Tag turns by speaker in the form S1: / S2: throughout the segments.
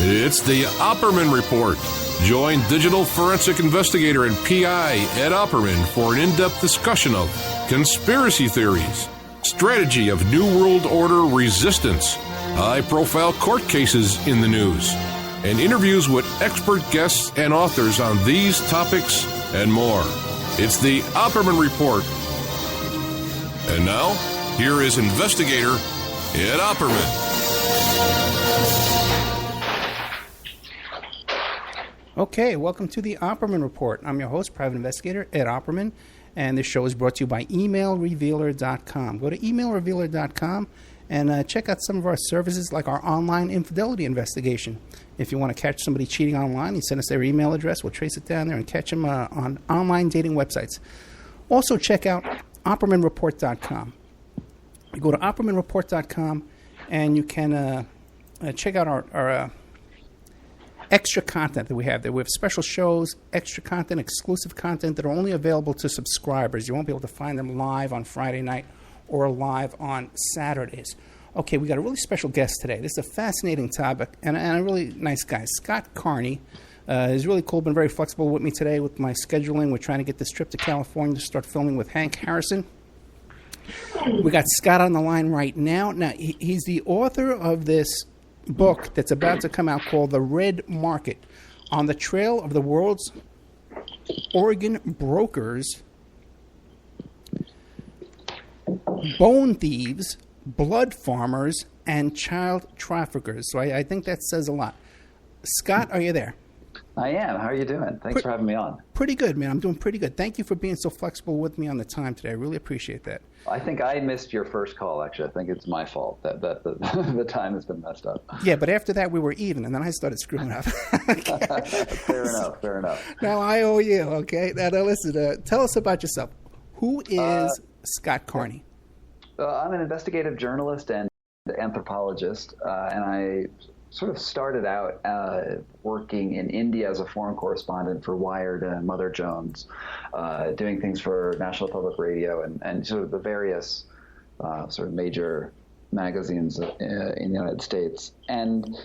S1: It's the Opperman Report. Join digital forensic investigator and PI Ed Opperman for an in-depth discussion of conspiracy theories, strategy of New World Order resistance, high-profile court cases in the news, and interviews with expert guests and authors on these topics and more. It's the Opperman Report. And now, here is investigator Ed Opperman.
S2: Okay, welcome to the Opperman Report. I'm your host, private investigator Ed Opperman, and this show is brought to you by emailrevealer.com. Go to emailrevealer.com and check out some of our services like our online infidelity investigation. If you want to catch somebody cheating online, you send us their email address. We'll trace it down there and catch them on online dating websites. Also, check out oppermanreport.com. You go to oppermanreport.com and you can check out our extra content that we have there. We have special shows, extra content, exclusive content that are only available to subscribers. You won't be able to find them live on Friday night or live on Saturdays. Okay, we got a really special guest today. This is a fascinating topic and a really nice guy. Scott Carney is really cool, been very flexible with me today with my scheduling. We're trying to get this trip to California to start filming with Hank Harrison. We got Scott on the line right now. Now, he's the author of this book that's about to come out called The Red Market, on the trail of the world's organ brokers, bone thieves, blood farmers, and child traffickers. So I think that says a lot. Scott, are you there?
S3: I am. How are you doing? Thanks for having me on.
S2: Pretty good, man. I'm doing pretty good. Thank you for being so flexible with me on the time today. I really appreciate that.
S3: I think I missed your first call, actually. I think it's my fault that the time has been messed up.
S2: Yeah, but after that we were even, and then I started screwing up.
S3: Fair enough.
S2: Now I owe you, okay? Now listen, tell us about yourself. Who is Scott Carney?
S3: I'm an investigative journalist and anthropologist, and I sort of started out working in India as a foreign correspondent for Wired and Mother Jones, doing things for National Public Radio and sort of the various sort of major magazines in the United States. And,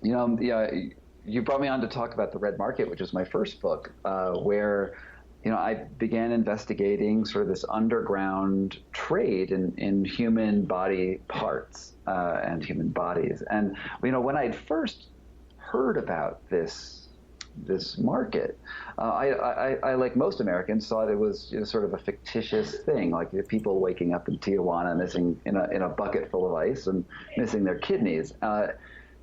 S3: you brought me on to talk about The Red Market, which is my first book, where I began investigating sort of this underground trade in human body parts and human bodies. And, when I'd first heard about this market, I like most Americans, thought it was sort of a fictitious thing, like people waking up in Tijuana missing in a bucket full of ice and missing their kidneys.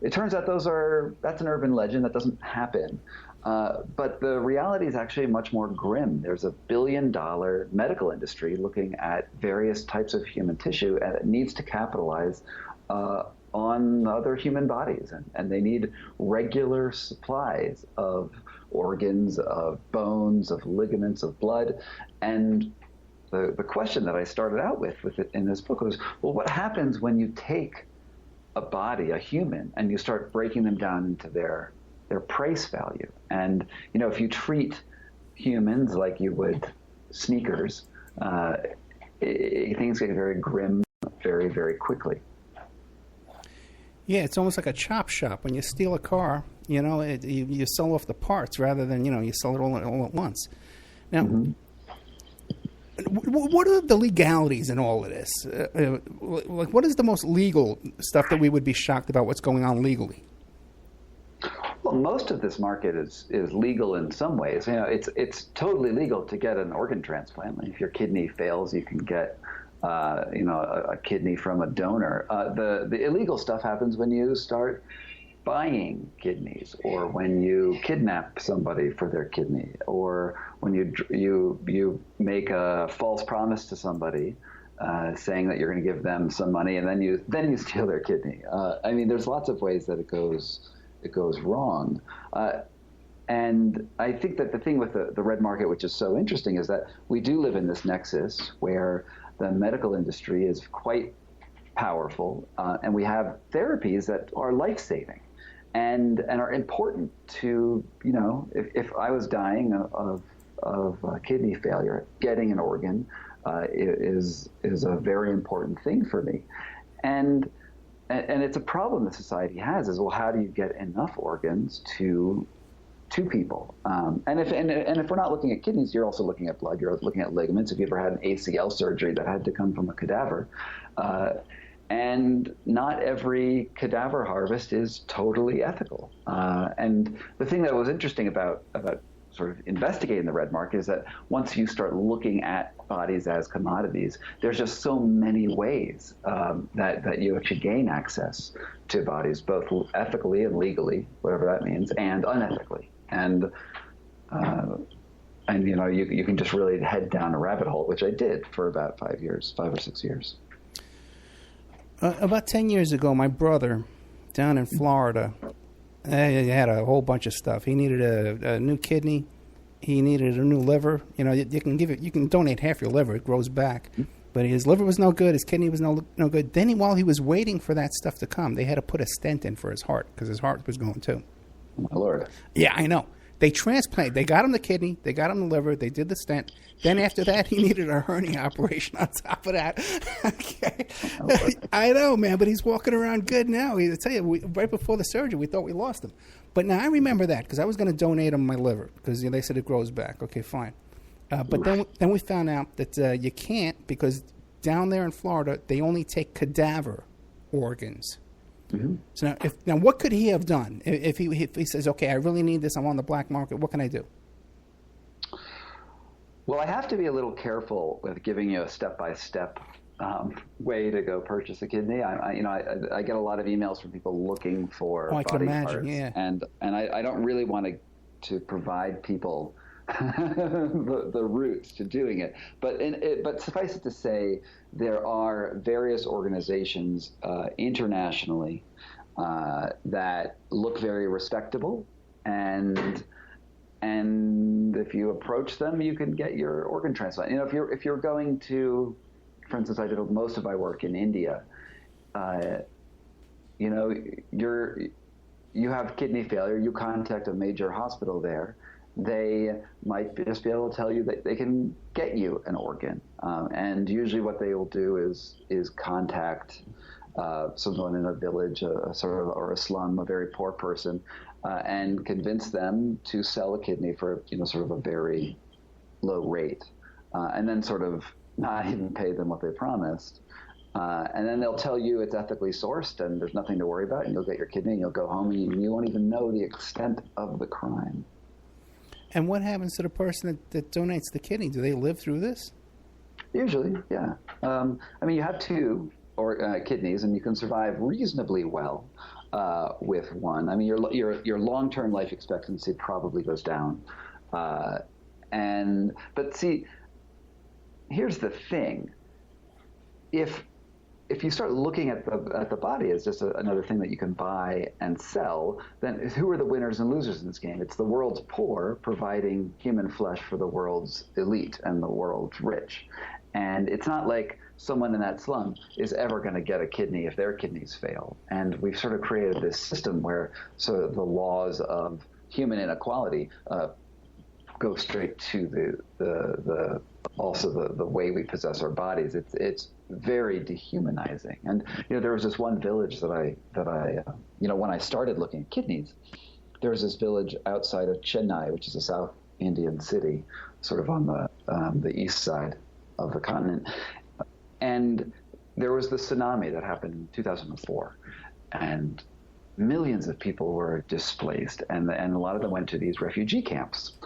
S3: It turns out that's an urban legend. That doesn't happen. But the reality is actually much more grim. There's a $1 billion medical industry looking at various types of human tissue, and it needs to capitalize on other human bodies. And they need regular supplies of organs, of bones, of ligaments, of blood. And the question that I started out with it in this book was, well, what happens when you take a body, a human, and you start breaking them down into their price value? And, if you treat humans like you would sneakers, things get very grim very, very quickly.
S2: Yeah, it's almost like a chop shop. When you steal a car, you sell off the parts rather than, you sell it all at once. Now, what are the legalities in all of this? Like, what is the most legal stuff that we would be shocked about what's going on legally?
S3: Well, most of this market is legal in some ways. It's totally legal to get an organ transplant. If your kidney fails, you can get a kidney from a donor. The illegal stuff happens when you start buying kidneys, or when you kidnap somebody for their kidney, or when you make a false promise to somebody, saying that you're going to give them some money, and then you steal their kidney. There's lots of ways that it goes wrong. And I think that the thing with the red market, which is so interesting, is that we do live in this nexus where the medical industry is quite powerful, and we have therapies that are life-saving and are important to, if I was dying of kidney failure, getting an organ is a very important thing for me. And and it's a problem that society has is, well, how do you get enough organs to people? And if we're not looking at kidneys, you're also looking at blood. You're looking at ligaments. If you ever had an ACL surgery that had to come from a cadaver, and not every cadaver harvest is totally ethical. And the thing that was interesting about sort of investigating the red market is that once you start looking at bodies as commodities, there's just so many ways that you actually gain access to bodies, both ethically and legally, whatever that means, and unethically. And you can just really head down a rabbit hole, which I did for about 5 or 6 years.
S2: About 10 years ago, my brother down in Florida, he had a whole bunch of stuff. He needed a new kidney. He needed a new liver. You can donate half your liver. It grows back. But his liver was no good. His kidney was no good. Then while he was waiting for that stuff to come, they had to put a stent in for his heart because his heart was going too.
S3: Oh, my Lord.
S2: Yeah, I know. They transplanted. They got him the kidney. They got him the liver. They did the stent. Then after that, he needed a hernia operation on top of that. Okay. I know, man, but he's walking around good now. I tell you, right before the surgery, we thought we lost him. But now I remember that because I was going to donate him my liver because they said it grows back. Okay, fine. But then we found out that you can't because down there in Florida, they only take cadaver organs. Mm-hmm. So now what could he have done if he says, okay, I really need this, I'm on the black market, what can I do?
S3: Well, I have to be a little careful with giving you a step-by-step way to go purchase a kidney. I get a lot of emails from people looking for
S2: I can
S3: body
S2: imagine,
S3: parts,
S2: yeah.
S3: and I don't really want to provide people the routes to doing it. But suffice it to say, there are various organizations internationally that look very respectable, and if you approach them, you can get your organ transplant. If you're going to, for instance, I did most of my work in India. You have kidney failure. You contact a major hospital there. They might just be able to tell you that they can get you an organ. And usually what they will do is contact someone in a village, or a slum, a very poor person, and convince them to sell a kidney for sort of a very low rate, and then sort of not even pay them what they promised. And then they'll tell you it's ethically sourced and there's nothing to worry about, and you'll get your kidney and you'll go home and you won't even know the extent of the crime.
S2: And what happens to the person that donates the kidney? Do they live through this?
S3: Usually, yeah. You have two kidneys, and you can survive reasonably well with one. Your long-term life expectancy probably goes down. But see, here's the thing: if you start looking at the body as just another thing that you can buy and sell, then who are the winners and losers in this game? It's the world's poor providing human flesh for the world's elite and the world's rich. And it's not like someone in that slum is ever going to get a kidney if their kidneys fail. And we've sort of created this system where sort of the laws of human inequality go straight to the way we possess our bodies. It's very dehumanizing. And there was this one village that I when I started looking at kidneys, there was this village outside of Chennai, which is a South Indian city, sort of on the east side of the continent. And there was the tsunami that happened in 2004, and millions of people were displaced, and a lot of them went to these refugee camps.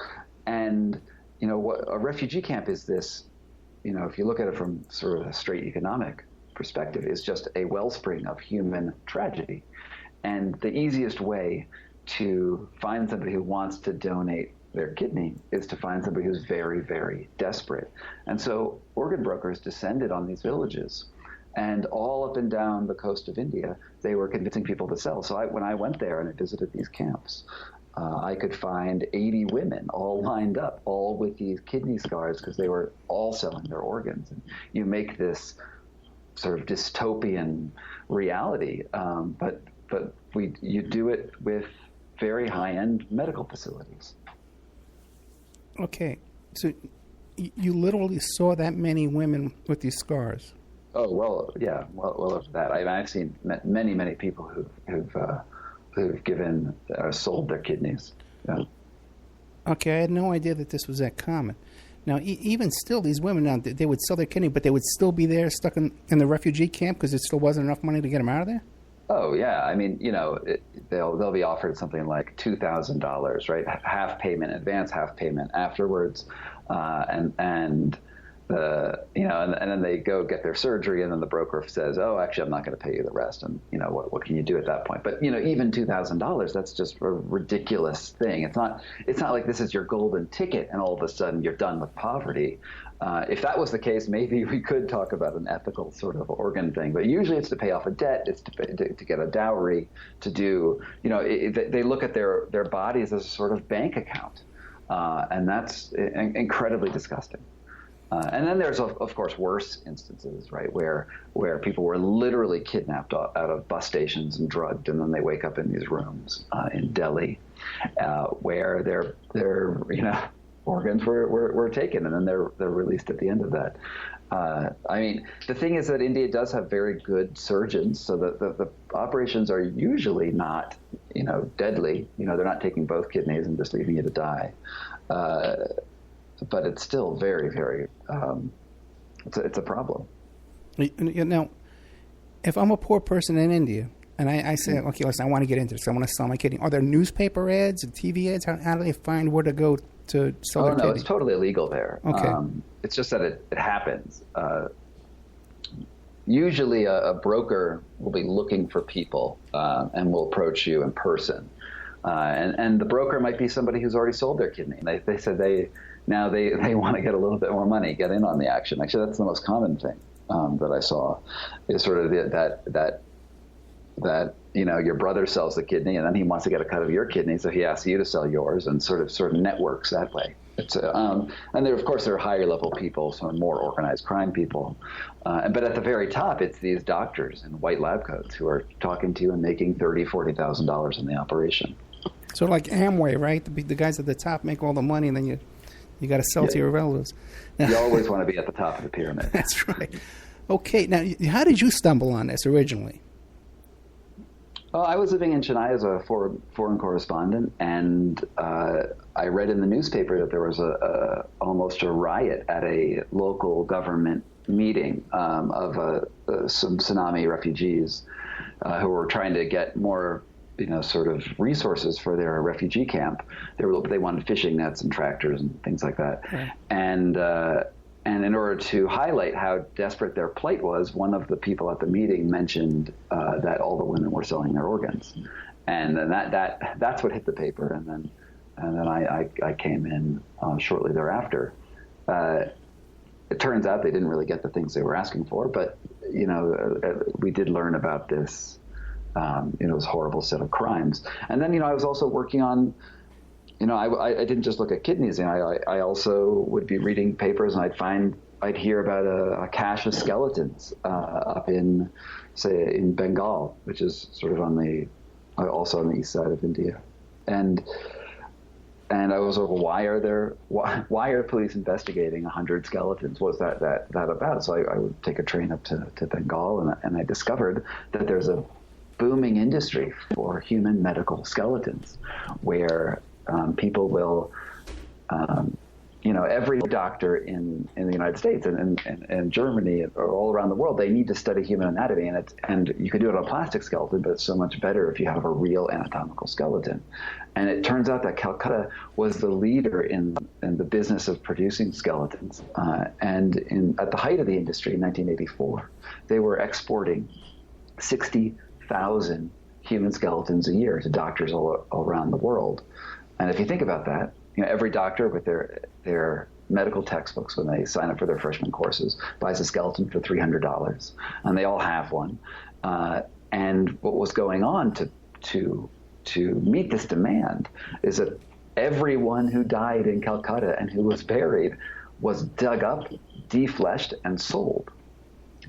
S3: And what a refugee camp is, this, if you look at it from sort of a straight economic perspective, is just a wellspring of human tragedy. And the easiest way to find somebody who wants to donate their kidney is to find somebody who's very, very desperate. And so organ brokers descended on these villages, and all up and down the coast of India, they were convincing people to sell. So when I went there and I visited these camps, I could find 80 women all lined up, all with these kidney scars, because they were all selling their organs. And you make this sort of dystopian reality, but you do it with very high-end medical facilities.
S2: Okay, so you literally saw that many women with these scars?
S3: Oh well, yeah, well over that. I've seen many people who've given sold their kidneys. Yeah.
S2: Okay, I had no idea that this was that common. Now, even still, these women now they would sell their kidney, but they would still be there, stuck in the refugee camp because it still wasn't enough money to get them out of there.
S3: Oh yeah, I mean, they'll be offered something like $2,000, right? Half payment advance, half payment afterwards, and and then they go get their surgery, and then the broker says, "Oh, actually, I'm not going to pay you the rest." And what can you do at that point? But even $2,000, that's just a ridiculous thing. It's not like this is your golden ticket, and all of a sudden you're done with poverty. If that was the case, maybe we could talk about an ethical sort of organ thing. But usually, it's to pay off a debt, it's to get a dowry, to do. They look at their bodies as a sort of bank account, and that's incredibly disgusting. And then there's, of course, worse instances, right, where people were literally kidnapped out of bus stations and drugged, and then they wake up in these rooms in Delhi, where their organs were taken, and then they're released at the end of that. I mean, the thing is that India does have very good surgeons, so the operations are usually not deadly. They're not taking both kidneys and just leaving you to die. But it's still very, very, it's a problem.
S2: Now, if I'm a poor person in India and I say, okay, listen, I want to get into this, I want to sell my kidney, are there newspaper ads and TV ads? How do they find where to go to sell their kidney?
S3: Oh, no, it's totally illegal there.
S2: Okay.
S3: It's just that it happens. Usually a broker will be looking for people and will approach you in person. And the broker might be somebody who's already sold their kidney. They said they want to get a little bit more money, get in on the action. Actually, that's the most common thing that I saw, is sort of that your brother sells the kidney and then he wants to get a cut of your kidney, so he asks you to sell yours, and sort of networks that way. It's and there, of course, there are higher level people, some more organized crime people, but at the very top, it's these doctors in white lab coats who are talking to you and making $30,000-$40,000 in the operation.
S2: So like Amway, right? The guys at the top make all the money, and then you got to sell to your relatives.
S3: You always want to be at the top of the pyramid.
S2: That's right. Okay, now how did you stumble on this originally?
S3: Well, I was living in Chennai as a foreign correspondent, and I read in the newspaper that there was almost a riot at a local government meeting of some tsunami refugees who were trying to get more sort of resources for their refugee camp. They wanted fishing nets and tractors and things like that. Right. And in order to highlight how desperate their plight was, one of the people at the meeting mentioned that all the women were selling their organs, and then that's what hit the paper. And then I came in shortly thereafter. It turns out they didn't really get the things they were asking for, but we did learn about this. This horrible set of crimes. And then, I was also working on, I didn't just look at kidneys. I also would be reading papers, and I'd hear about a cache of skeletons up in Bengal, which is sort of also on the east side of India. And I was like, why are police investigating 100 skeletons? What's that about? So I would take a train up to Bengal, and I discovered that there's a booming industry for human medical skeletons, where people will, every doctor in the United States and Germany or all around the world, they need to study human anatomy, and you can do it on a plastic skeleton, but it's so much better if you have a real anatomical skeleton. And it turns out that Calcutta was the leader in the business of producing skeletons, and at the height of the industry in 1984, they were exporting 60,000 human skeletons a year to doctors all around the world. And if you think about that, every doctor with their medical textbooks, when they sign up for their freshman courses, buys a skeleton for $300, and they all have one. And what was going on to meet this demand is that everyone who died in Calcutta and who was buried was dug up, defleshed, and sold.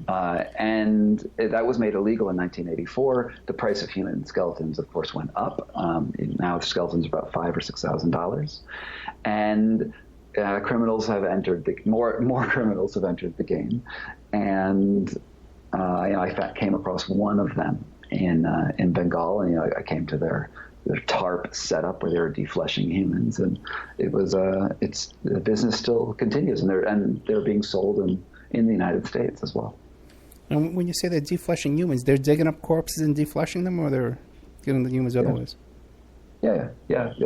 S3: And that was made illegal in 1984. The price of human skeletons, of course, went up. Now skeletons are about $5,000 or $6,000, and criminals have entered more criminals have entered the game, and came across one of them in Bengal, and I came to their tarp setup where they were defleshing humans, and it was the business still continues, and they're being sold in the United States as well.
S2: And when you say they're defleshing humans, they're digging up corpses and defleshing them, or they're getting the humans otherwise?
S3: Yeah.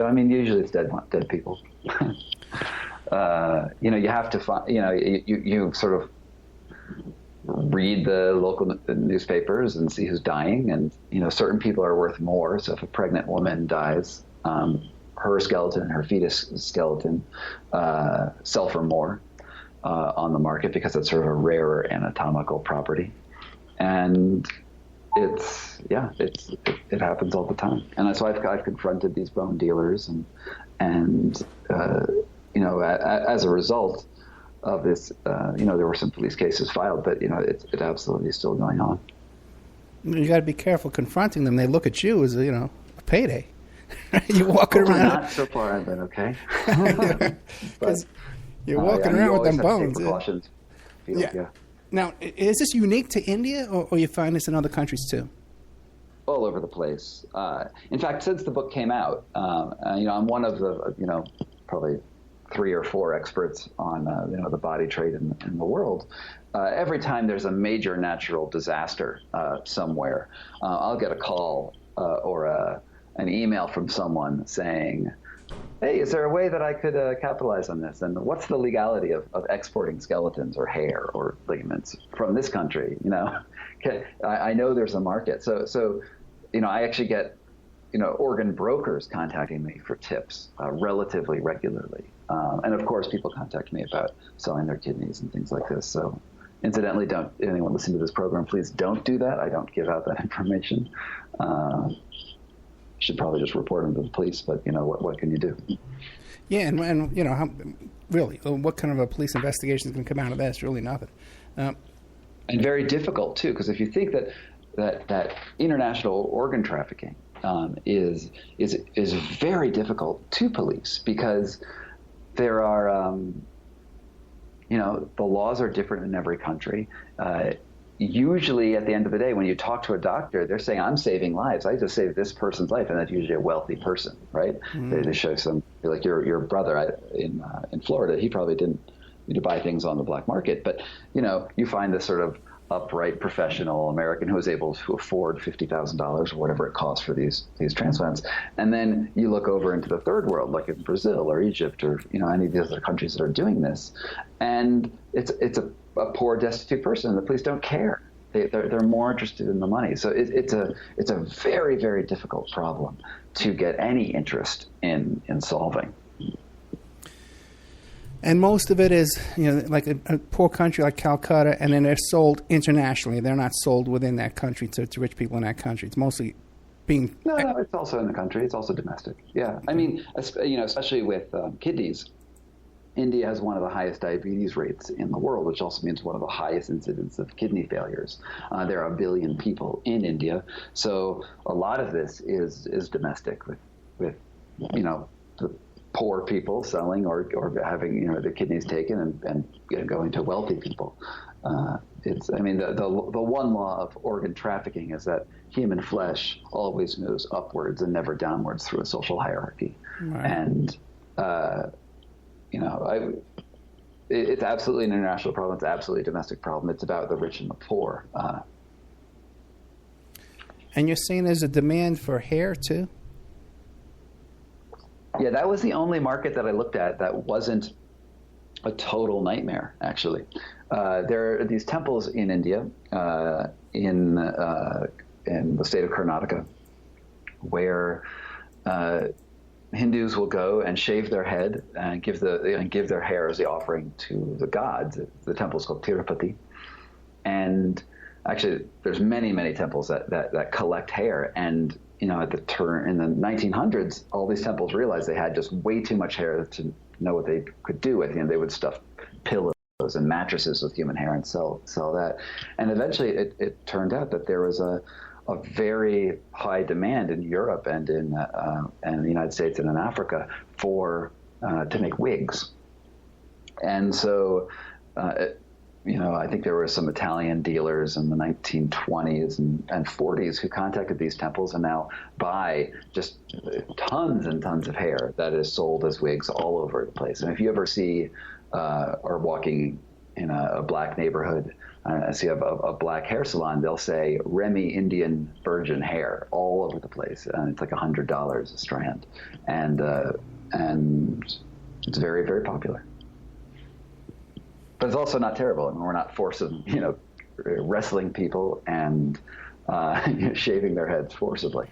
S3: I mean, usually it's dead people. You have to find. You sort of read the local newspapers and see who's dying, and certain people are worth more. So if a pregnant woman dies, her skeleton, her fetus skeleton, sell for more on the market because it's sort of a rarer anatomical property, and it happens all the time. And that's why I've confronted these bone dealers, and as a result of this, there were some police cases filed, but it absolutely is still going on.
S2: You got to be careful confronting them. They look at you as a payday. You're walking around.
S3: Not so far, I've been okay.
S2: Because you're walking around with them bones.
S3: Precautions. Yeah.
S2: Now, is this unique to India, or you find this in other countries too?
S3: All over the place. In fact, since the book came out, I'm one of the probably 3 or 4 experts on the body trade in the world. Every time there's a major natural disaster somewhere, I'll get a call or an email from someone saying, "Hey, is there a way that I could capitalize on this? And what's the legality of exporting skeletons or hair or ligaments from this country? I know there's a market." So I actually get organ brokers contacting me for tips relatively regularly. And of course, people contact me about selling their kidneys and things like this. So incidentally, don't anyone listening to this program, please don't do that. I don't give out that information. Should probably just report them to the police, but what can you do?
S2: Yeah, and really, what kind of a police investigation is going to come out of that? It's really nothing.
S3: And very difficult too, because if you think that international organ trafficking is very difficult to police, because there are the laws are different in every country. Usually at the end of the day, when you talk to a doctor, they're saying, "I'm saving lives. I just saved this person's life," and that's usually a wealthy person, right? Mm-hmm. They show some, like your brother in Florida. He probably didn't need to buy things on the black market, but you find this sort of upright professional American who is able to afford $50,000 or whatever it costs for these transplants, and then you look over into the third world, like in Brazil or Egypt or any of the other countries that are doing this, and it's a poor, destitute person, and the police don't care. They're more interested in the money. So it's a very, very difficult problem to get any interest in solving.
S2: And most of it is, like a poor country like Calcutta, and then they're sold internationally. They're not sold within that country to rich people in that country. It's mostly being...
S3: No, it's also in the country. It's also domestic. Yeah. I mean, especially with kidneys, India has one of the highest diabetes rates in the world, which also means one of the highest incidents of kidney failures. There are 1 billion people in India. So a lot of this is domestic with the poor people selling or having their kidneys taken and going to wealthy people. The one law of organ trafficking is that human flesh always moves upwards and never downwards through a social hierarchy. Right. And it's absolutely an international problem. It's absolutely a domestic problem. It's about the rich and the poor.
S2: And you're saying there's a demand for hair too?
S3: Yeah, that was the only market that I looked at that wasn't a total nightmare, actually. There are these temples in India, in the state of Karnataka, where Hindus will go and shave their head and give their hair as the offering to the gods. The temple is called Tirupati. And actually, there's many, many temples that collect hair. And at the turn in the 1900s, all these temples realized they had just way too much hair to know what they could do with. They would stuff pillows and mattresses with human hair and sell that. And eventually, it turned out that there was a very high demand in Europe and in the United States and in Africa to make wigs. And so I think there were some Italian dealers in the 1920s and 40s who contacted these temples and now buy just tons and tons of hair that is sold as wigs all over the place. And if you ever see or walking in a black neighborhood, see a black hair salon, they'll say Remy Indian virgin hair all over the place. And it's like $100 a strand. And it's very, very popular. But it's also not terrible. I mean, we're not forcing, wrestling people and shaving their heads forcibly.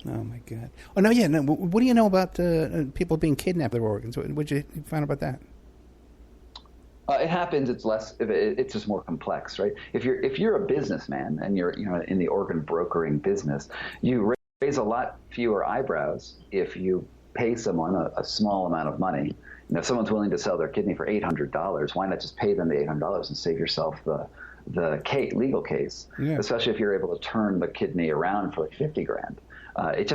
S2: Oh, my God. Oh, no, yeah. No, what do you know about people being kidnapped their organs? What did you find about that?
S3: It happens. It's less. It's just more complex, right? If you're a businessman and you're in the organ brokering business, you raise a lot fewer eyebrows if you pay someone a small amount of money. If someone's willing to sell their kidney for $800, why not just pay them the $800 and save yourself the legal case? Yeah. Especially if you're able to turn the kidney around for like $50,000. It's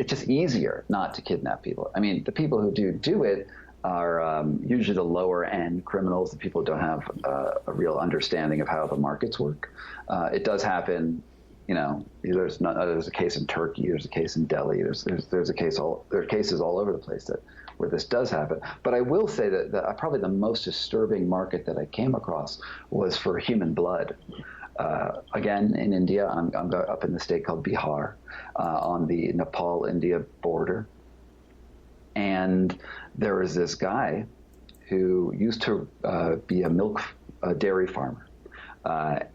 S3: just easier not to kidnap people. I mean, the people who do it are usually the lower end criminals, the people who don't have a real understanding of how the markets work. It does happen. There's a case in Turkey. There's a case in Delhi. There are cases all over the place where this does happen. But I will say that probably the most disturbing market that I came across was for human blood. Again, in India, I'm up in the state called Bihar, on the Nepal-India border. And there was this guy who used to be a dairy farmer.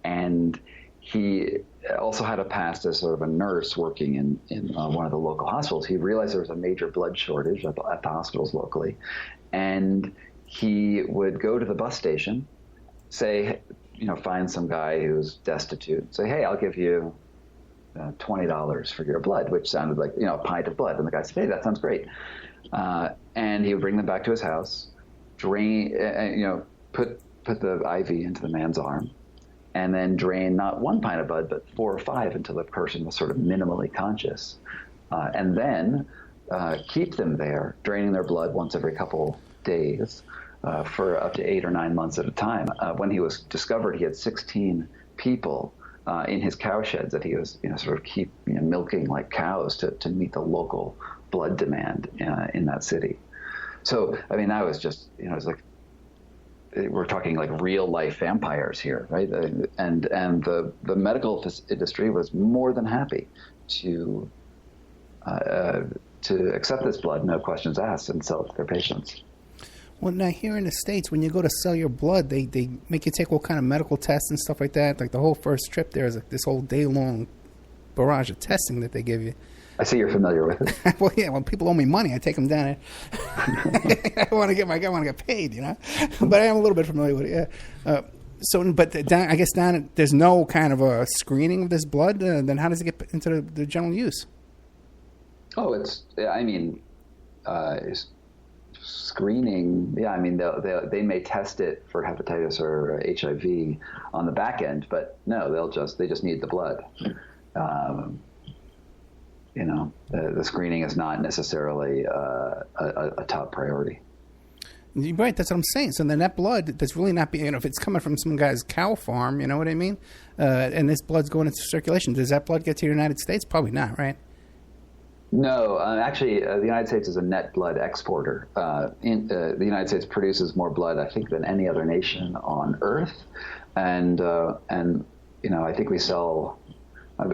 S3: And he also had a past as sort of a nurse working in one of the local hospitals. He realized there was a major blood shortage at the hospitals locally. And he would go to the bus station, say, find some guy who's destitute, say, hey, I'll give you $20 for your blood, which sounded like, a pint of blood. And the guy said, hey, that sounds great. And he would bring them back to his house, drain, put the IV into the man's arm, and then drain not one pint of blood, but 4 or 5 until the person was sort of minimally conscious. And then keep them there, draining their blood once every couple days for up to 8 or 9 months at a time. When he was discovered, he had 16 people in his cow sheds that he was, sort of keep milking like cows to meet the local blood demand in that city. So, I mean, that was just, it's like, we're talking like real life vampires here, right? And the medical industry was more than happy to accept this blood, no questions asked, and sell it to their patients.
S2: Well, now here in the States, when you go to sell your blood, they make you take all kind of medical tests and stuff like that. Like the whole first trip there is like this whole day-long barrage of testing that they give you.
S3: I see you're familiar with it.
S2: Well, yeah. When people owe me money, I take them down. I want to get paid, But I am a little bit familiar with it. Yeah. I guess there's no kind of a screening of this blood. Then how does it get into the general use?
S3: Oh, it's screening. Yeah, I mean they may test it for hepatitis or HIV on the back end, but no, they just need the blood. The screening is not necessarily a top priority.
S2: Right, that's what I'm saying. So then that blood that's really not being, if it's coming from some guy's cow farm, you know what I mean? And this blood's going into circulation. Does that blood get to the United States? Probably not, right?
S3: No, actually, the United States is a net blood exporter. The United States produces more blood, I think, than any other nation on Earth, and I think we sell.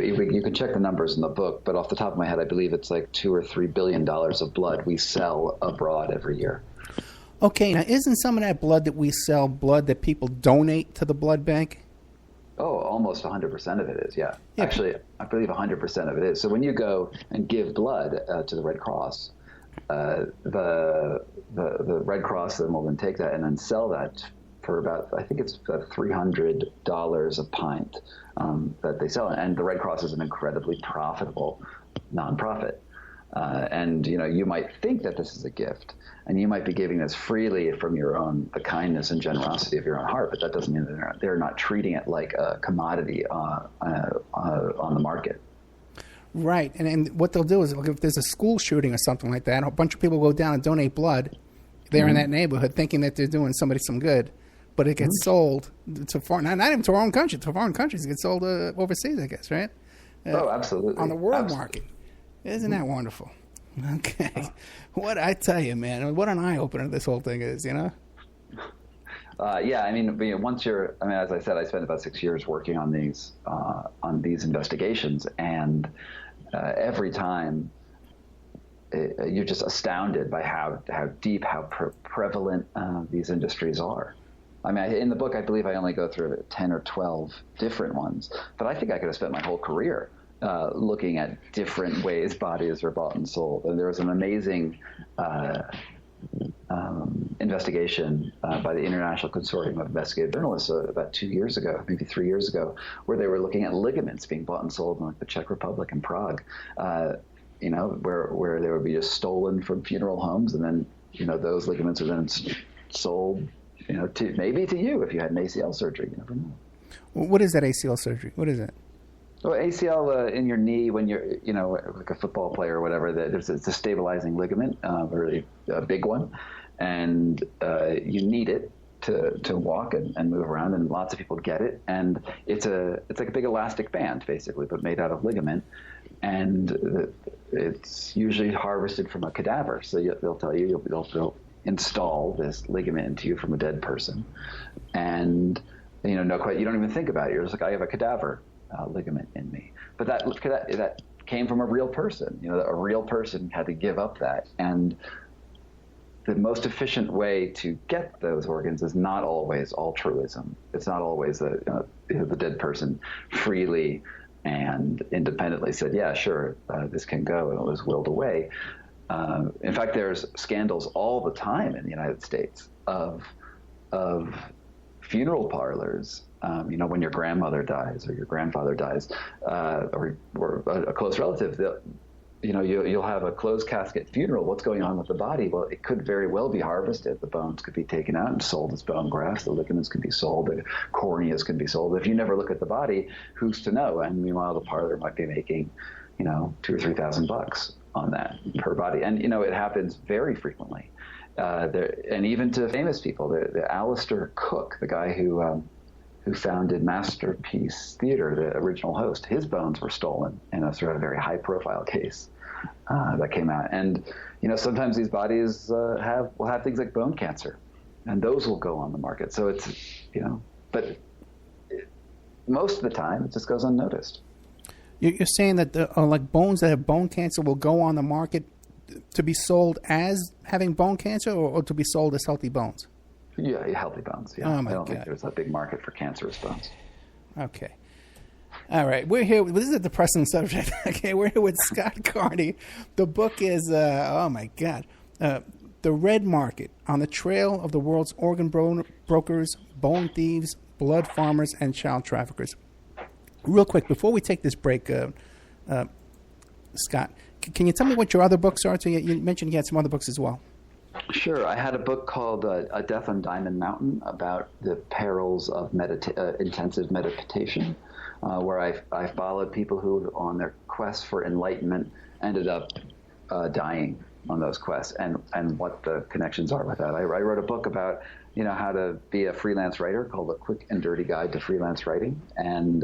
S3: You can check the numbers in the book, but off the top of my head, I believe it's like $2 or $3 billion of blood we sell abroad every year.
S2: Okay, now isn't some of that blood that we sell blood that people donate to the blood bank?
S3: Oh, almost 100% of it is, yeah. Actually, I believe 100% of it is. So when you go and give blood to the Red Cross, the Red Cross then will then take that and then sell that for about, I think it's about $300 a pint that they sell. And the Red Cross is an incredibly profitable nonprofit. And, you might think that this is a gift, and you might be giving this freely from the kindness and generosity of your own heart, but that doesn't mean that they're not treating it like a commodity on the market.
S2: Right. And what they'll do is if there's a school shooting or something like that, a bunch of people go down and donate blood there in that neighborhood thinking that they're doing somebody some good. but it gets sold to foreign, not even to our own country, to foreign countries. It gets sold overseas, I guess, right?
S3: Absolutely.
S2: On the world market. Isn't that wonderful? Okay. What I tell you, man, what an eye-opener this whole thing is, you know?
S3: Yeah, I mean, once as I said, I spent about 6 years working on these investigations, and every time you're just astounded by how deep, how prevalent these industries are. I mean, in the book, I believe I only go through 10 or 12 different ones, but I think I could have spent my whole career looking at different ways bodies are bought and sold. And there was an amazing investigation by the International Consortium of Investigative Journalists about 2 years ago, maybe 3 years ago, where they were looking at ligaments being bought and sold in like the Czech Republic and Prague, where they would be just stolen from funeral homes, and then those ligaments are then sold, maybe to you if you had an ACL surgery. You never know.
S2: What is that ACL surgery? What is it?
S3: Well, ACL in your knee, when you're, like a football player or whatever, it's a stabilizing ligament, really a big one, and you need it to walk and move around, and lots of people get it, and it's like a big elastic band basically, but made out of ligament, and it's usually harvested from a cadaver. So they'll tell you they'll install this ligament into you from a dead person, and you don't even think about it. You're just like, I have a cadaver ligament in me, but that came from a real person. A real person had to give up that, and the most efficient way to get those organs is not always altruism. It's not always the dead person freely and independently said, yeah, sure, this can go, and it was willed away. In fact, there's scandals all the time in the United States of funeral parlors. When your grandmother dies or your grandfather dies, or a close relative, you'll have a closed casket funeral. What's going on with the body? Well, it could very well be harvested. The bones could be taken out and sold as bone grafts. The ligaments can be sold. The corneas can be sold. If you never look at the body, who's to know? And meanwhile, the parlor might be making, $2,000 or $3,000 on that per body. And, it happens very frequently. And even to famous people, the Alistair Cook, the guy who founded Masterpiece Theater, the original host, his bones were stolen in a sort of very high-profile case that came out. And sometimes these bodies will have things like bone cancer, and those will go on the market. So it's but most of the time it just goes unnoticed.
S2: You're saying that like bones that have bone cancer will go on the market to be sold as having bone cancer, or to be sold as healthy bones?
S3: Yeah, healthy bones. Yeah, I don't think there's a big market for cancerous bones. Okay.
S2: All right. We're here. This is a depressing subject. Okay. We're here with Scott Carney. The book is, The Red Market, on the trail of the world's organ brokers, bone thieves, blood farmers, and child traffickers. Real quick, before we take this break, Scott, can you tell me what your other books are? So you mentioned you had some other books as well.
S3: Sure. I had a book called A Death on Diamond Mountain about the perils of intensive meditation, where I followed people who, on their quest for enlightenment, ended up dying on those quests, and what the connections are with that. I wrote a book about how to be a freelance writer called A Quick and Dirty Guide to Freelance Writing, and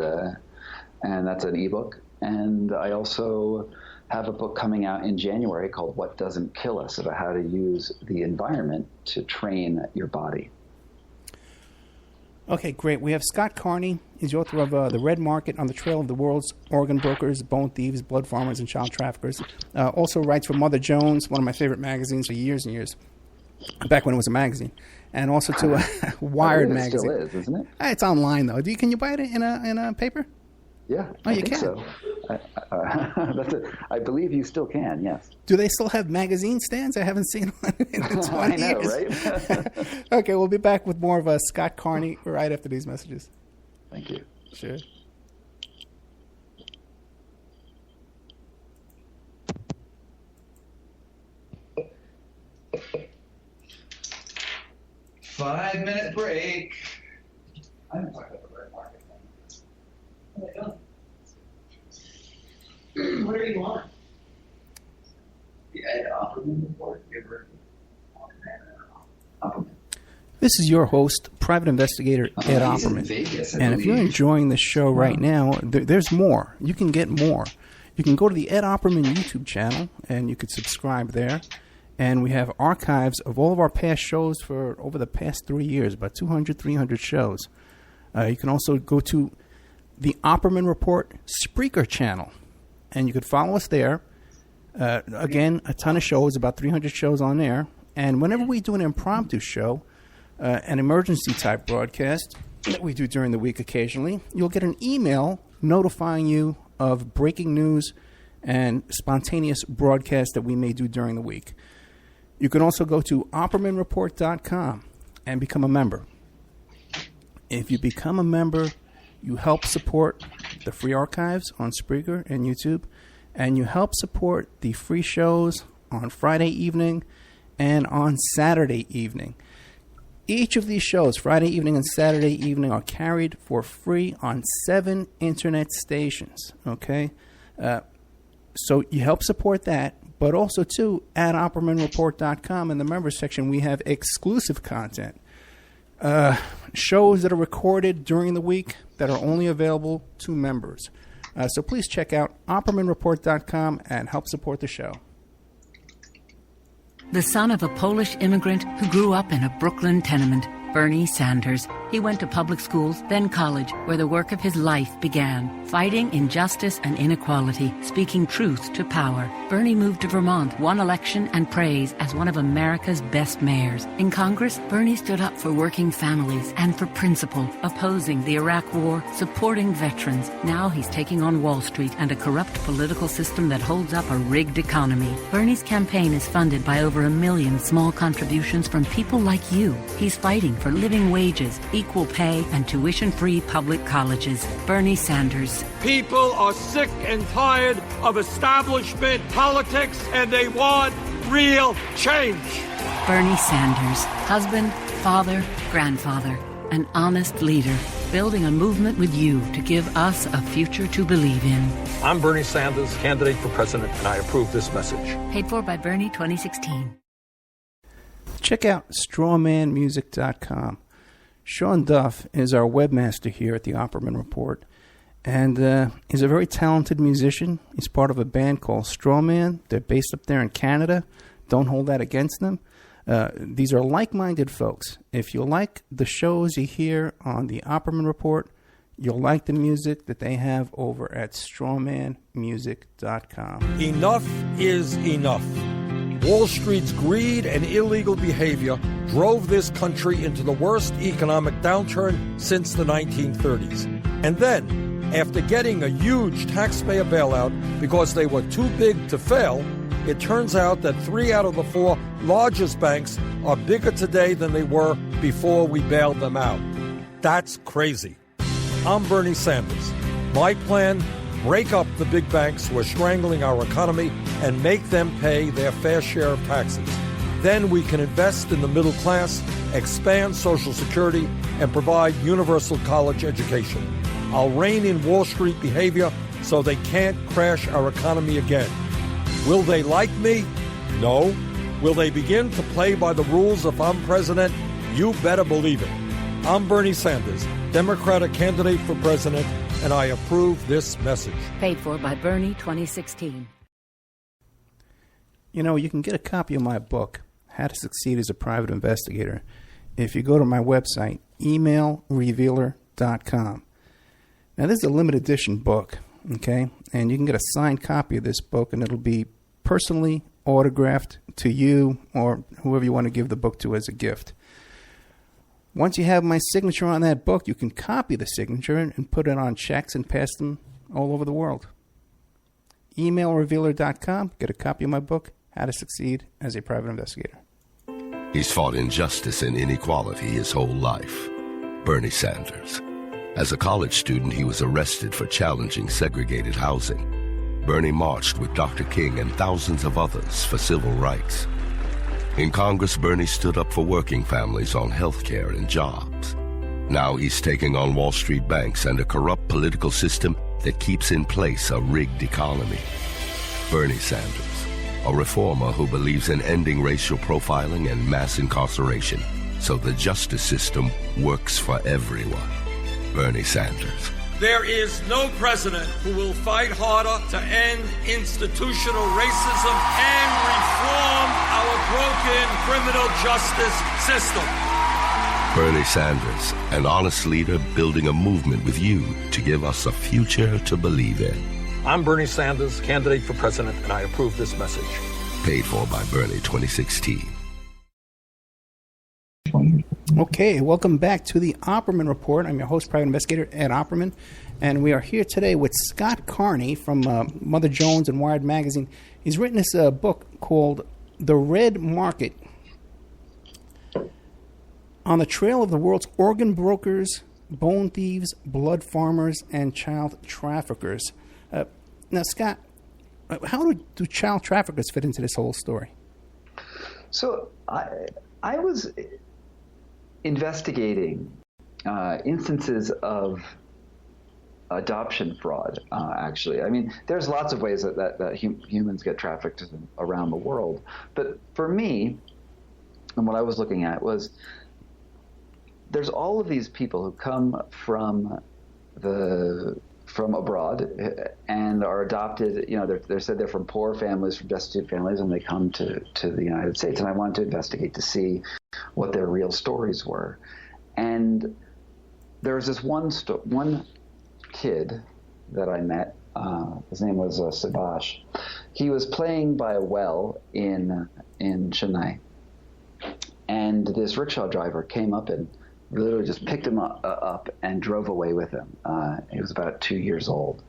S3: that's an ebook. And I also have a book coming out in January called What Doesn't Kill Us, about how to use the environment to train your body.
S2: Okay, great. We have Scott Carney. He's the author of The Red Market, on the trail of the world's organ brokers, bone thieves, blood farmers, and child traffickers. Also writes for Mother Jones, one of my favorite magazines for years and years, back when it was a magazine. And also to Wired magazine. It
S3: still is, isn't it?
S2: It's online, though. Can you buy it in a paper?
S3: Yeah,
S2: I think
S3: can. So. I believe you still can, yes.
S2: Do they still have magazine stands? I haven't seen one in 20
S3: I know,
S2: years.
S3: Right?
S2: Okay, we'll be back with more of Scott Carney right after these messages.
S3: Thank you.
S2: Sure.
S4: Five-minute break. I'm talking about the Red Market. What are you on? The Ed Opperman report. Opperman.
S2: This is your host, private investigator Ed Opperman.
S3: Vegas,
S2: and if you're enjoying the show right now, there's more. You can get more. You can go to the Ed Opperman YouTube channel, and you could subscribe there. And we have archives of all of our past shows for over the past 3 years, about 200, 300 shows. You can also go to the Opperman Report Spreaker channel, and you could follow us there. Again, a ton of shows, about 300 shows on there. And whenever we do an impromptu show, an emergency-type broadcast that we do during the week occasionally, you'll get an email notifying you of breaking news and spontaneous broadcasts that we may do during the week. You can also go to OppermanReport.com and become a member. If you become a member, you help support the free archives on Spreaker and YouTube, and you help support the free shows on Friday evening and on Saturday evening. Each of these shows, Friday evening and Saturday evening, are carried for free on 7 internet stations, okay? So you help support that, but also, too, at OppermanReport.com in the members section, we have exclusive content. Shows that are recorded during the week that are only available to members. So please check out OppermanReport.com and help support the show.
S5: The son of a Polish immigrant who grew up in a Brooklyn tenement, Bernie Sanders. He went to public schools, then college, where the work of his life began, fighting injustice and inequality, speaking truth to power. Bernie moved to Vermont, won election and praise as one of America's best mayors. In Congress, Bernie stood up for working families and for principle, opposing the Iraq War, supporting veterans. Now he's taking on Wall Street and a corrupt political system that holds up a rigged economy. Bernie's campaign is funded by over 1 million small contributions from people like you. He's fighting for living wages, equal pay, and tuition-free public colleges. Bernie Sanders.
S6: People are sick and tired of establishment politics, and they want real change.
S5: Bernie Sanders, husband, father, grandfather, an honest leader, building a movement with you to give us a future to believe in.
S6: I'm Bernie Sanders, candidate for president, and I approve this message.
S5: Paid for by Bernie 2016.
S2: Check out strawmanmusic.com. Sean Duff is our webmaster here at the Opperman Report, and he's a very talented musician. He's part of a band called Strawman. They're based up there in Canada. Don't hold that against them. These are like-minded folks. If you like the shows you hear on the Opperman Report, you'll like the music that they have over at strawmanmusic.com.
S6: Enough is enough. Wall Street's greed and illegal behavior drove this country into the worst economic downturn since the 1930s. And then, after getting a huge taxpayer bailout because they were too big to fail, it turns out that 3 out of the 4 largest banks are bigger today than they were before we bailed them out. That's crazy. I'm Bernie Sanders. My plan: break up the big banks who are strangling our economy and make them pay their fair share of taxes. Then we can invest in the middle class, expand Social Security, and provide universal college education. I'll rein in Wall Street behavior so they can't crash our economy again. Will they like me? No. Will they begin to play by the rules if I'm president? You better believe it. I'm Bernie Sanders, Democratic candidate for president, and I approve this message.
S5: Paid for by Bernie 2016.
S2: You know, you can get a copy of my book, How to Succeed as a Private Investigator, if you go to my website, emailrevealer.com. Now, this is a limited edition book, okay? And you can get a signed copy of this book, and it'll be personally autographed to you or whoever you want to give the book to as a gift. Once you have my signature on that book, you can copy the signature and put it on checks and pass them all over the world. Emailrevealer.com. Get a copy of my book, How to Succeed as a Private Investigator.
S7: He's fought injustice and inequality his whole life. Bernie Sanders. As a college student, he was arrested for challenging segregated housing. Bernie marched with Dr. King and thousands of others for civil rights. In Congress, Bernie stood up for working families on health care and jobs. Now he's taking on Wall Street banks and a corrupt political system that keeps in place a rigged economy. Bernie Sanders, a reformer who believes in ending racial profiling and mass incarceration. so the justice system works for everyone. Bernie Sanders.
S6: There is no president who will fight harder to end institutional racism and reform our broken criminal justice system.
S7: Bernie Sanders, an honest leader building a movement with you to give us a future to believe in.
S6: I'm Bernie Sanders, candidate for president, and I approve this message.
S7: Paid for by Bernie 2016.
S2: Okay, welcome back to the Opperman Report. I'm your host, private investigator Ed Opperman, and we are here today with Scott Carney from Mother Jones and Wired Magazine. He's written this book called The Red Market, on the trail of the world's organ brokers, bone thieves, blood farmers, and child traffickers. Now, Scott, how do child traffickers fit into this whole story?
S3: So I was investigating instances of adoption fraud, actually. I mean, there's lots of ways that humans get trafficked around the world. But for me, and what I was looking at was, there's all of these people who come from abroad and are adopted. You know, they're said they're from poor families, from destitute families, and they come to the United States. And I wanted to investigate to see what their real stories were. And there was this one kid that I met. His name was Sebash. He was playing by a well in Chennai, and this rickshaw driver came up and literally just picked him up and drove away with him. He was about 2 years old.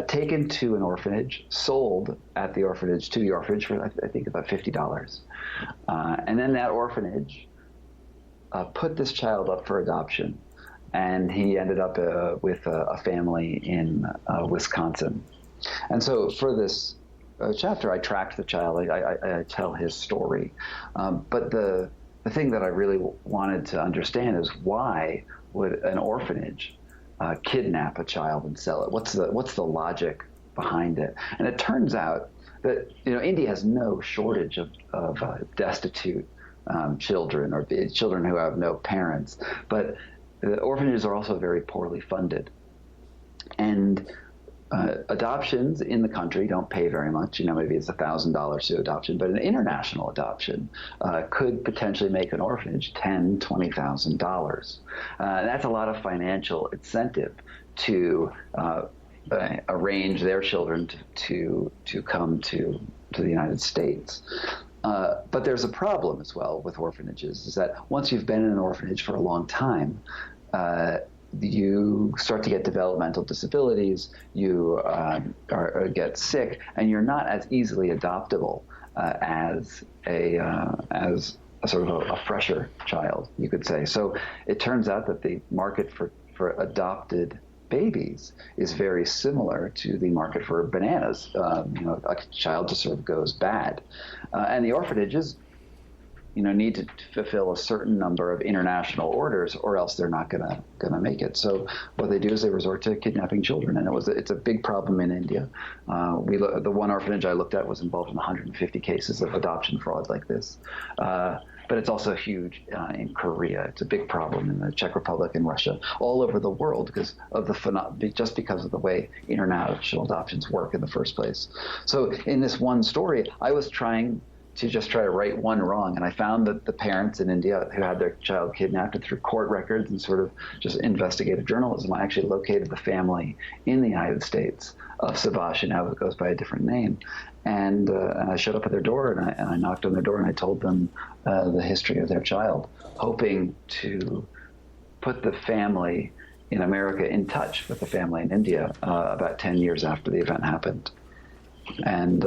S3: Taken to an orphanage, sold at the orphanage, to the orphanage for I think about $50. And then that orphanage put this child up for adoption, and he ended up with a family in Wisconsin. And so for this chapter, I tracked the child. I tell his story. But the thing that I really wanted to understand is, why would an orphanage kidnap a child and sell it? What's the logic behind it? And it turns out that India has no shortage of destitute children, or children who have no parents. But the orphanages are also very poorly funded, and adoptions in the country don't pay very much. Maybe it's $1,000 to adoption, but an international adoption could potentially make an orphanage $10,000, $20,000. That's a lot of financial incentive to arrange their children to come to the United States. But there's a problem as well with orphanages, is that once you've been in an orphanage for a long time, you start to get developmental disabilities, you get sick, and you're not as easily adoptable as a sort of a fresher child, you could say. So it turns out that the market for adopted babies is very similar to the market for bananas. A child just sort of goes bad, and the orphanages need to fulfill a certain number of international orders, or else they're not gonna make it. So what they do is they resort to kidnapping children, and it's a big problem in India. The one orphanage I looked at was involved in 150 cases of adoption fraud like this. But it's also huge in Korea. It's a big problem in the Czech Republic and Russia, all over the world, because of just because of the way international adoptions work in the first place. So in this one story, I was trying to right one wrong, and I found that the parents in India who had their child kidnapped, and through court records and sort of just investigative journalism, I actually located the family in the United States of Sebastian. Now it goes by a different name. And I showed up at their door, and I knocked on their door, and I told them the history of their child, hoping to put the family in America in touch with the family in India about 10 years after the event happened. And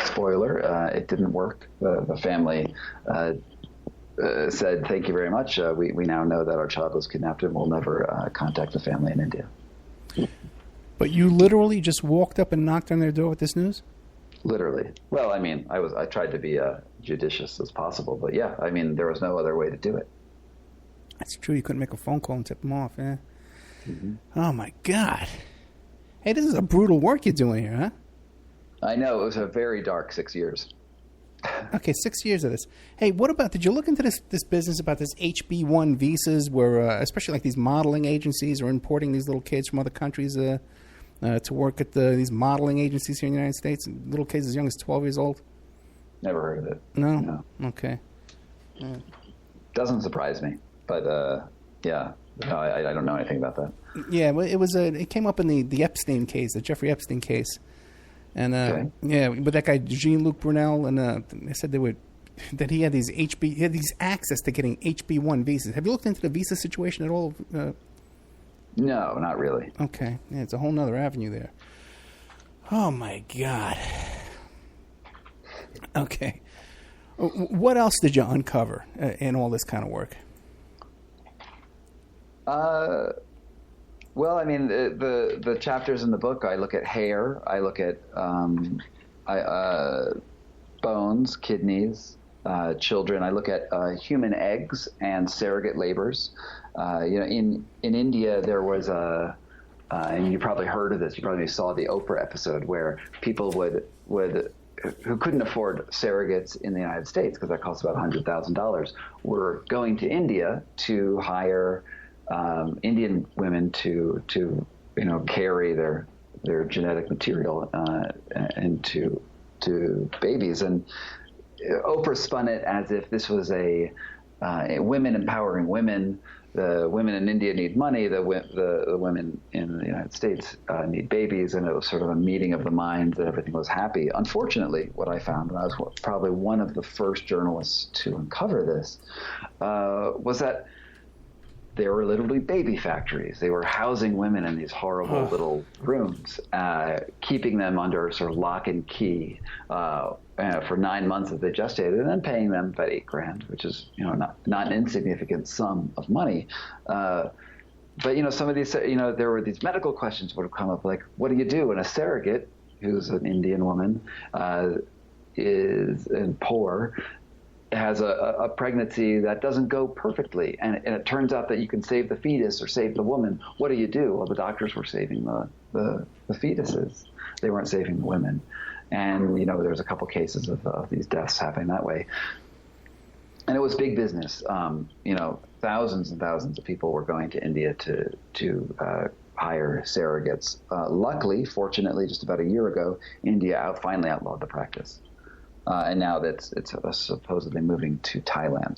S3: spoiler, it didn't work. The family said, "Thank you very much. We now know that our child was kidnapped, and we'll never contact the family in India."
S2: But you literally just walked up and knocked on their door with this news?
S3: Literally. Well, I mean, I tried to be judicious as possible, but yeah, I mean, there was no other way to do it.
S2: That's true. You couldn't make a phone call and tip them off, yeah?
S3: Mm-hmm.
S2: Oh, my God. Hey, this is a brutal work you're doing here, huh?
S3: I know. It was a very dark 6 years.
S2: Okay, 6 years of this. Hey, what about, did you look into this business about this HB1 visas where, especially like these modeling agencies are importing these little kids from other countries to work at these modeling agencies here in the United States, little kids as young as 12 years old?
S3: Never heard of it.
S2: No? Okay.
S3: Doesn't surprise me, but yeah, no, I don't know anything about that.
S2: Yeah, well, it came up in the Epstein case, the Jeffrey Epstein case. And yeah, with that guy Jean-Luc Brunel, and they said that he had these access to getting HB1 visas. Have you looked into the visa situation at all?
S3: No, not really.
S2: Okay, yeah, it's a whole nother avenue there. Oh my God. Okay, what else did you uncover in all this kind of work?
S3: Well, I mean, the chapters in the book, I look at hair, I look at bones, kidneys, children. I look at human eggs and surrogate labors. In India, there was and you probably heard of this. You probably saw the Oprah episode where people who couldn't afford surrogates in the United States because that costs about $100,000 were going to India to hire Indian women to carry their genetic material into babies, and Oprah spun it as if this was a women empowering women. The women in India need money. The women in the United States need babies, and it was sort of a meeting of the minds, and everything was happy. Unfortunately, what I found, and I was probably one of the first journalists to uncover this, was that there were literally baby factories. They were housing women in these horrible little rooms, keeping them under sort of lock and key for 9 months as they gestated, and then paying them about $8,000, which is not an insignificant sum of money. But some of these there were these medical questions would have come up, like, what do you do when a surrogate, who's an Indian woman, is poor, has a pregnancy that doesn't go perfectly, and it turns out that you can save the fetus or save the woman. What do you do? Well, the doctors were saving the fetuses. They weren't saving the women. And, there's a couple cases of these deaths happening that way. And it was big business. Thousands and thousands of people were going to India to hire surrogates. Fortunately, just about a year ago, India finally outlawed the practice. And now it's supposedly moving to Thailand,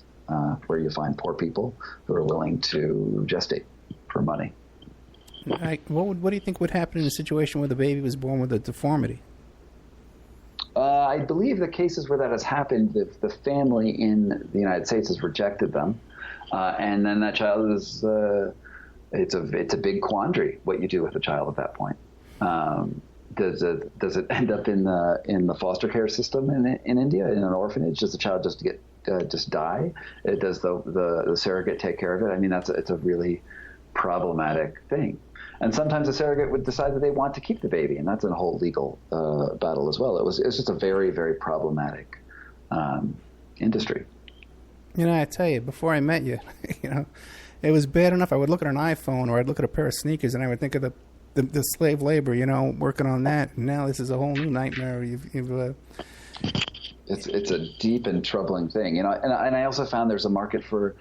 S3: where you find poor people who are willing to gestate for money.
S2: What do you think would happen in a situation where the baby was born with a deformity?
S3: I believe the cases where that has happened, the family in the United States has rejected them, and then that child is it's a big quandary what you do with a child at that point. Does it end up in the foster care system in India, in an orphanage? Does the child just die? Does the surrogate take care of it? I mean, it's a really problematic thing. And sometimes a surrogate would decide that they want to keep the baby, and that's a whole legal battle as well. It's just a very, very problematic industry.
S2: I tell you, before I met you, it was bad enough. I would look at an iPhone or I'd look at a pair of sneakers, and I would think of the slave labor, working on that. And now this is a whole new nightmare.
S3: It's a deep and troubling thing, and I also found there's a market for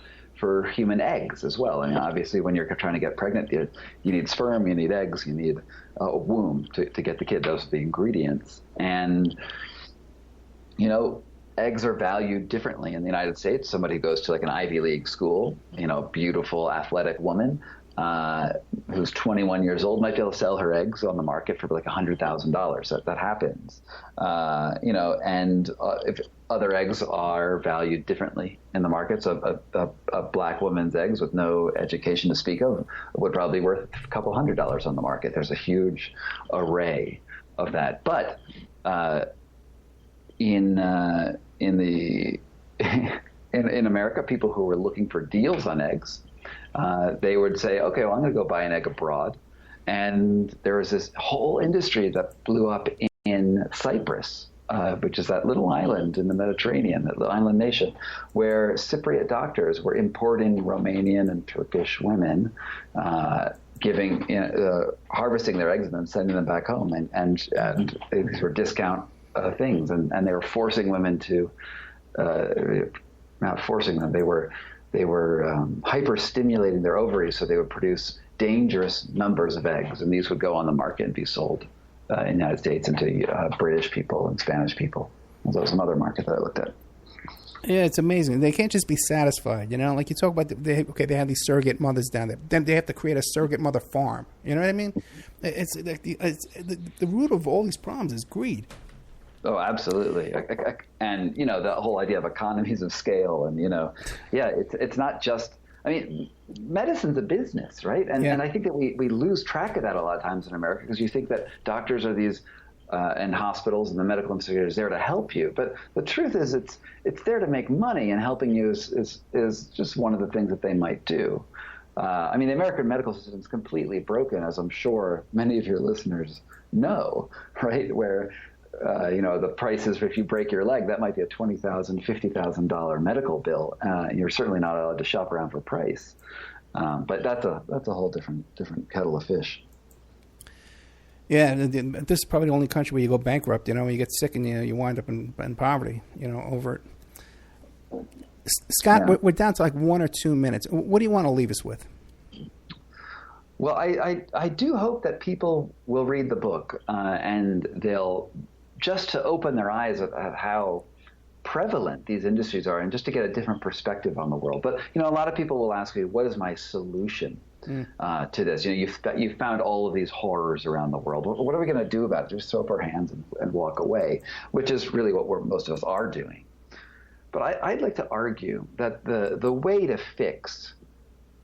S3: human eggs as well. I mean, obviously, when you're trying to get pregnant, you need sperm, you need eggs, you need a womb to get the kid. Those are the ingredients. And, eggs are valued differently in the United States. Somebody goes to like an Ivy League school, beautiful, athletic woman who's 21 years old might be able to sell her eggs on the market for like $100,000. That happens. And if other eggs are valued differently in the market, so a black woman's eggs with no education to speak of would probably be worth a couple $100 on the market. There's a huge array of that. But in America, people who were looking for deals on eggs, they would say, okay, well, I'm going to go buy an egg abroad. And there was this whole industry that blew up in Cyprus, which is that little island in the Mediterranean, that little island nation, where Cypriot doctors were importing Romanian and Turkish women, harvesting their eggs and then sending them back home. And these were discount things, and they were forcing women to, not forcing them, they were hyper stimulating their ovaries so they would produce dangerous numbers of eggs, and these would go on the market and be sold in the United States and to British people and Spanish people. And so some other market that I looked at.
S2: Yeah, it's amazing. They can't just be satisfied, you know. Like you talk about, they have these surrogate mothers down there. Then they have to create a surrogate mother farm. You know what I mean? It's like the root of all these problems is greed.
S3: Oh, absolutely. And, you know, the whole idea of economies of scale and, you know, yeah, it's not just, I mean, medicine's a business, right? And I think that we lose track of that a lot of times in America because you think that doctors are these and hospitals and the medical investigators there to help you. But the truth is it's there to make money, and helping you is just one of the things that they might do. I mean, the American medical system is completely broken, as I'm sure many of your listeners know, right? Where, you know, the prices for if you break your leg, that might be a $20,000, $50,000 medical bill. You're certainly not allowed to shop around for price. But that's a whole different kettle of fish.
S2: Yeah, this is probably the only country where you go bankrupt. You know, you get sick and you wind up in poverty. You know, over it. Scott, yeah. We're down to like 1 or 2 minutes. What do you want to leave us with?
S3: Well, I do hope that people will read the book and they'll just to open their eyes at how prevalent these industries are, and just to get a different perspective on the world. But you know, a lot of people will ask me, "What is my solution?" To this? You know, you've found all of these horrors around the world. What are we going to do about it? Just throw up our hands and walk away, which is really what most of us are doing. But I'd like to argue that the way to fix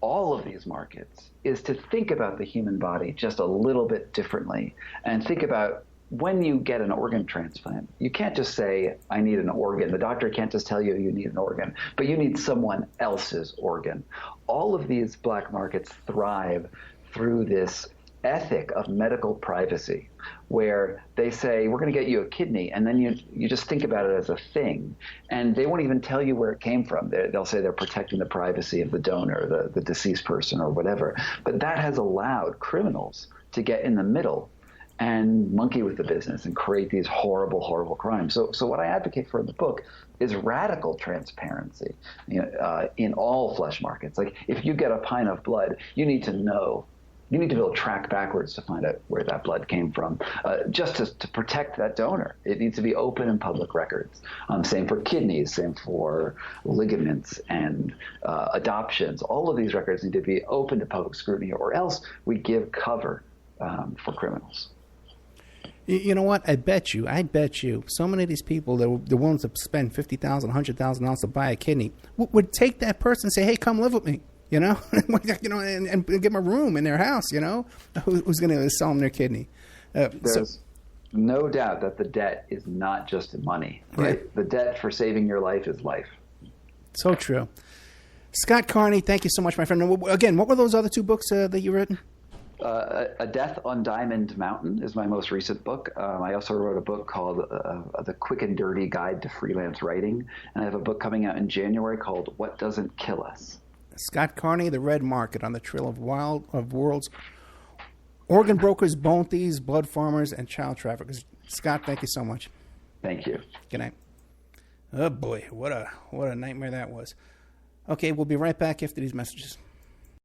S3: all of these markets is to think about the human body just a little bit differently, and think about when you get an organ transplant, you can't just say, I need an organ. The doctor can't just tell you you need an organ, but you need someone else's organ. All of these black markets thrive through this ethic of medical privacy, where they say, we're going to get you a kidney, and then you just think about it as a thing, and they won't even tell you where it came from. They'll say they're protecting the privacy of the donor, the deceased person or whatever. But that has allowed criminals to get in the middle and monkey with the business and create these horrible, horrible crimes. So what I advocate for in the book is radical transparency, in all flesh markets. Like, if you get a pint of blood, you need to know. You need to be able to track backwards to find out where that blood came from, just to protect that donor. It needs to be open in public records. Same for kidneys, same for ligaments and adoptions. All of these records need to be open to public scrutiny, or else we give cover for criminals.
S2: You know what? I bet you, so many of these people that are willing to spend $50,000, $100,000 to buy a kidney would take that person and say, "Hey, come live with me," you know, and give them a room in their house. You know, who's going to sell them their kidney?
S3: There's no doubt that the debt is not just money, right? Yeah. The debt for saving your life is life.
S2: So true. Scott Carney, thank you so much, my friend. Again, what were those other 2 books that you written?
S3: A Death on Diamond Mountain is my most recent book. I also wrote a book called The Quick and Dirty Guide to Freelance Writing. And I have a book coming out in January called What Doesn't Kill Us.
S2: Scott Carney, The Red Market, on the trail of world's organ brokers, bone thieves, blood farmers, and child traffickers. Scott, thank you so much.
S3: Thank you.
S2: Good night. Oh, boy, what a nightmare that was. Okay, we'll be right back after these messages.